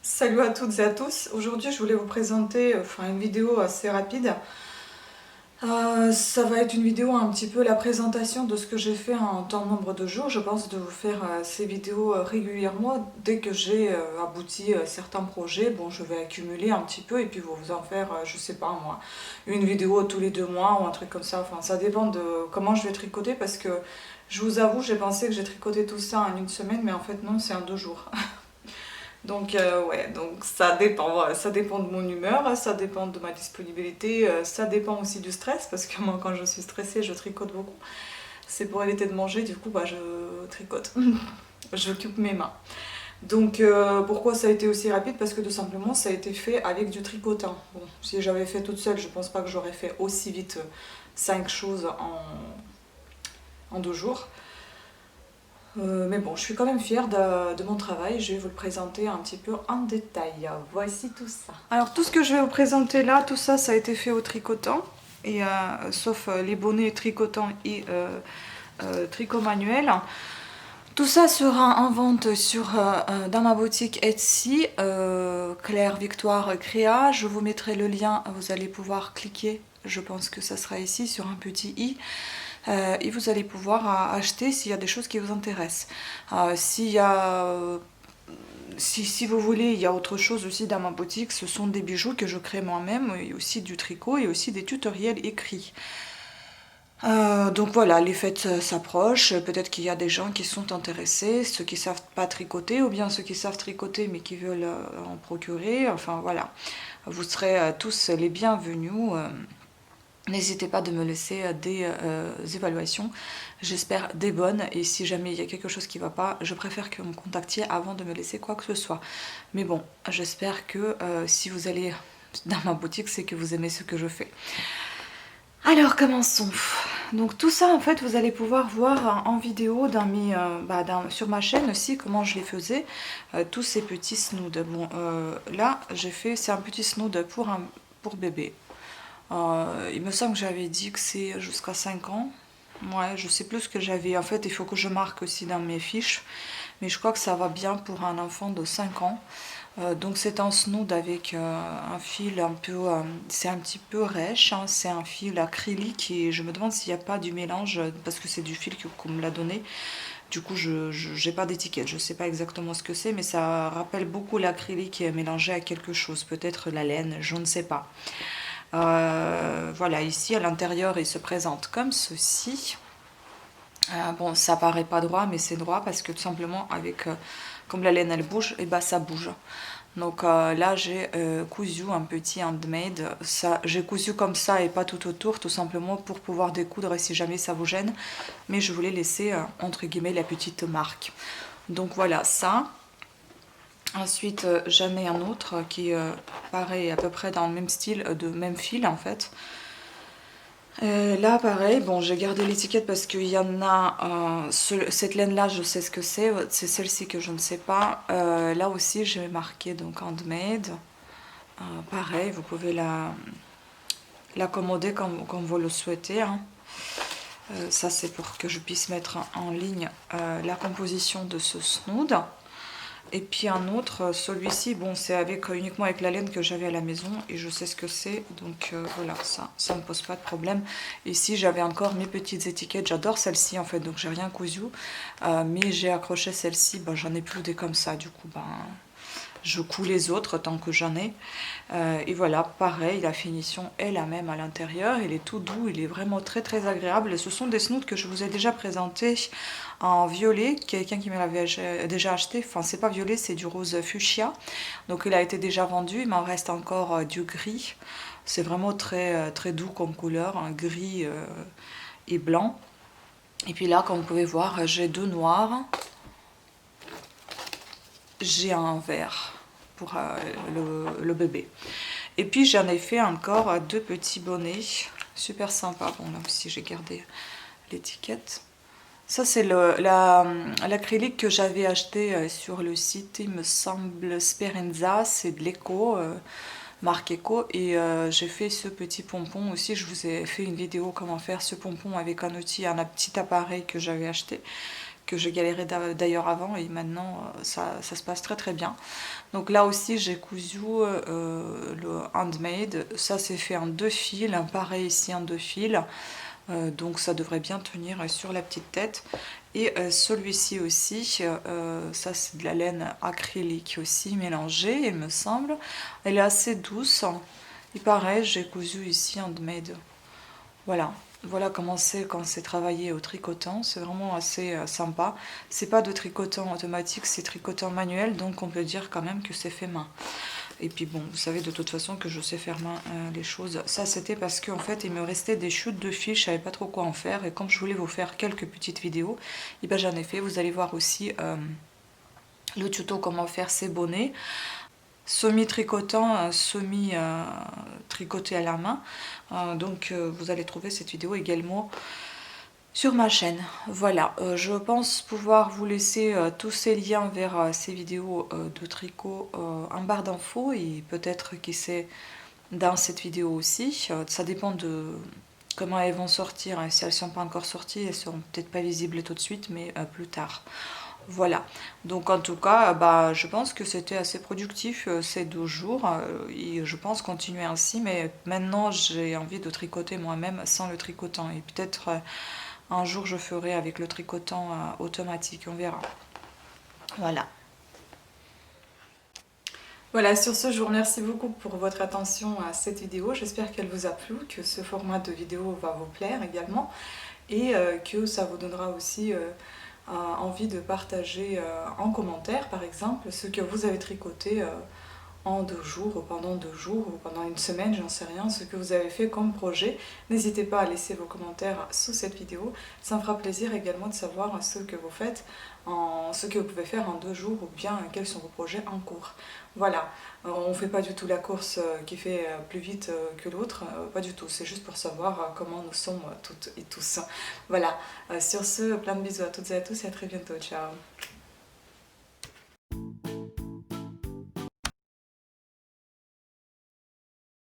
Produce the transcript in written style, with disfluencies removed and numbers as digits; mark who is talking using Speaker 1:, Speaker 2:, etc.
Speaker 1: Salut à toutes et à tous. Aujourd'hui, je voulais vous présenter une vidéo assez rapide. Ça va être une vidéo un petit peu la présentation de ce que j'ai fait en tant nombre de jours. Je pense de vous faire ces vidéos régulièrement. Dès que j'ai abouti certains projets, bon, je vais accumuler un petit peu et puis vous en faire, je sais pas moi, une vidéo tous les 2 mois ou un truc comme ça. Enfin, ça dépend de comment je vais tricoter parce que je vous avoue, j'ai pensé que j'ai tricoté tout ça en une semaine, mais en fait non, c'est en 2 jours. Donc ouais, donc ça dépend, voilà. Ça dépend de mon humeur, ça dépend de ma disponibilité, ça dépend aussi du stress, parce que moi quand je suis stressée, je tricote beaucoup. C'est pour éviter de manger, du coup bah, je tricote, j'occupe mes mains. Donc pourquoi ça a été aussi rapide? Parce que tout simplement ça a été fait avec du tricotant. Bon, si j'avais fait toute seule, je pense pas que j'aurais fait aussi vite 5 choses en 2 jours. Mais bon, je suis quand même fière de mon travail. Je vais vous le présenter un petit peu en détail. Voici tout ça. Alors tout ce que je vais vous présenter là, tout ça, ça a été fait au tricotant. Et, sauf les bonnets tricotants et tricot manuel. Tout ça sera en vente dans ma boutique Etsy, Claire Victoire Créa. Je vous mettrai le lien, vous allez pouvoir cliquer. Je pense que ça sera ici sur un petit i. Et vous allez pouvoir acheter s'il y a des choses qui vous intéressent. S'il y a, si vous voulez, il y a autre chose aussi dans ma boutique, ce sont des bijoux que je crée moi-même, et aussi du tricot et aussi des tutoriels écrits. Donc voilà, les fêtes s'approchent, peut-être qu'il y a des gens qui sont intéressés, ceux qui savent pas tricoter ou bien ceux qui savent tricoter mais qui veulent en procurer, enfin voilà. Vous serez tous les bienvenus. N'hésitez pas de me laisser des évaluations, j'espère des bonnes, et si jamais il y a quelque chose qui ne va pas, je préfère que vous me contactiez avant de me laisser quoi que ce soit. Mais bon, j'espère que si vous allez dans ma boutique, c'est que vous aimez ce que je fais. Alors commençons. Donc tout ça en fait vous allez pouvoir voir en vidéo sur ma chaîne aussi comment je les faisais, tous ces petits snoods. Bon là j'ai fait, c'est un petit snood pour bébé. Il me semble que j'avais dit que c'est jusqu'à 5 ans. Ouais, je sais plus ce que j'avais. En fait, il faut que je marque aussi dans mes fiches. Mais je crois que ça va bien pour un enfant de 5 ans. Donc c'est un snood avec un fil un peu... c'est un petit peu rêche. Hein. C'est un fil acrylique et je me demande s'il n'y a pas du mélange parce que c'est du fil qu'on me l'a donné. Du coup, je n'ai pas d'étiquette. Je ne sais pas exactement ce que c'est, mais ça rappelle beaucoup l'acrylique mélangé à quelque chose. Peut-être la laine, je ne sais pas. Voilà, ici à l'intérieur il se présente comme ceci. Bon, ça paraît pas droit, mais c'est droit parce que tout simplement avec comme la laine elle bouge, et bah ça bouge. Donc là j'ai cousu un petit handmade. J'ai cousu comme ça et pas tout autour, tout simplement pour pouvoir découdre si jamais ça vous gêne. Mais je voulais laisser entre guillemets la petite marque. Donc voilà ça. Ensuite, j'en ai un autre qui est pareil, à peu près dans le même style, de même fil en fait. Là, pareil, bon, j'ai gardé l'étiquette parce qu'il y en a. Cette laine-là, je sais ce que c'est celle-ci que je ne sais pas. Là aussi, j'ai marqué donc handmade. Pareil, vous pouvez l'accommoder comme vous le souhaitez. Hein. Ça, c'est pour que je puisse mettre en ligne la composition de ce snood. Et puis un autre, celui-ci, bon, c'est uniquement avec la laine que j'avais à la maison et je sais ce que c'est, donc voilà, ça me pose pas de problème. Ici, j'avais encore mes petites étiquettes, j'adore celle-ci en fait, donc j'ai rien cousu, mais j'ai accroché celle-ci, ben, j'en ai plus des comme ça, du coup, ben, je couds les autres tant que j'en ai. Et voilà, pareil, la finition est la même à l'intérieur, il est tout doux, il est vraiment très très agréable. Ce sont des snoods que je vous ai déjà présentés en violet, quelqu'un qui me l'avait déjà acheté, enfin c'est pas violet, c'est du rose fuchsia. Donc il a été déjà vendu, il m'en reste encore du gris. C'est vraiment très, très doux comme couleur, un gris et blanc. Et puis là, comme vous pouvez voir, j'ai 2 noirs. J'ai un vert pour le bébé. Et puis j'en ai fait encore 2 petits bonnets, super sympa. Bon là aussi j'ai gardé l'étiquette. Ça c'est l'acrylique que j'avais acheté sur le site, il me semble Sperenza, c'est de l'éco, marque éco. Et j'ai fait ce petit pompon aussi, je vous ai fait une vidéo comment faire ce pompon avec un outil, un petit appareil que j'avais acheté, que j'ai galéré d'ailleurs avant, et maintenant ça se passe très très bien. Donc là aussi j'ai cousu le handmade, ça c'est fait en 2 fils, pareil ici en 2 fils. Donc ça devrait bien tenir sur la petite tête. Et celui-ci aussi, ça c'est de la laine acrylique aussi mélangée, il me semble. Elle est assez douce. Et pareil, j'ai cousu ici handmade. Voilà. Voilà comment c'est quand c'est travaillé au tricotant, c'est vraiment assez sympa. C'est pas de tricotant automatique, c'est tricotant manuel, donc on peut dire quand même que c'est fait main. Et puis bon, vous savez de toute façon que je sais faire main les choses. Ça c'était parce qu'en fait il me restait des chutes de fil, je savais pas trop quoi en faire. Et comme je voulais vous faire quelques petites vidéos, et ben j'en ai fait. Vous allez voir aussi le tuto comment faire ces bonnets. Semi-tricotant, semi-tricoté à la main. Donc vous allez trouver cette vidéo également sur ma chaîne. Voilà, je pense pouvoir vous laisser tous ces liens vers ces vidéos de tricot en barre d'infos, et peut-être qui sait dans cette vidéo aussi. Ça dépend de comment elles vont sortir. Si elles ne sont pas encore sorties, elles seront peut-être pas visibles tout de suite, mais plus tard. Voilà, donc en tout cas, bah, je pense que c'était assez productif ces 12 jours, et je pense continuer ainsi, mais maintenant j'ai envie de tricoter moi-même sans le tricotant, et peut-être un jour je ferai avec le tricotant automatique, on verra. Voilà. Voilà, sur ce, je vous remercie beaucoup pour votre attention à cette vidéo. J'espère qu'elle vous a plu, que ce format de vidéo va vous plaire également, et que ça vous donnera aussi envie de partager en commentaire, par exemple, ce que vous avez tricoté en 2 jours, ou pendant 2 jours, ou pendant une semaine, j'en sais rien, ce que vous avez fait comme projet. N'hésitez pas à laisser vos commentaires sous cette vidéo. Ça me fera plaisir également de savoir ce que vous faites, ce que vous pouvez faire en 2 jours, ou bien quels sont vos projets en cours. Voilà, on ne fait pas du tout la course qui fait plus vite que l'autre, pas du tout, c'est juste pour savoir comment nous sommes toutes et tous. Voilà, sur ce, plein de bisous à toutes et à tous, et à très bientôt, ciao.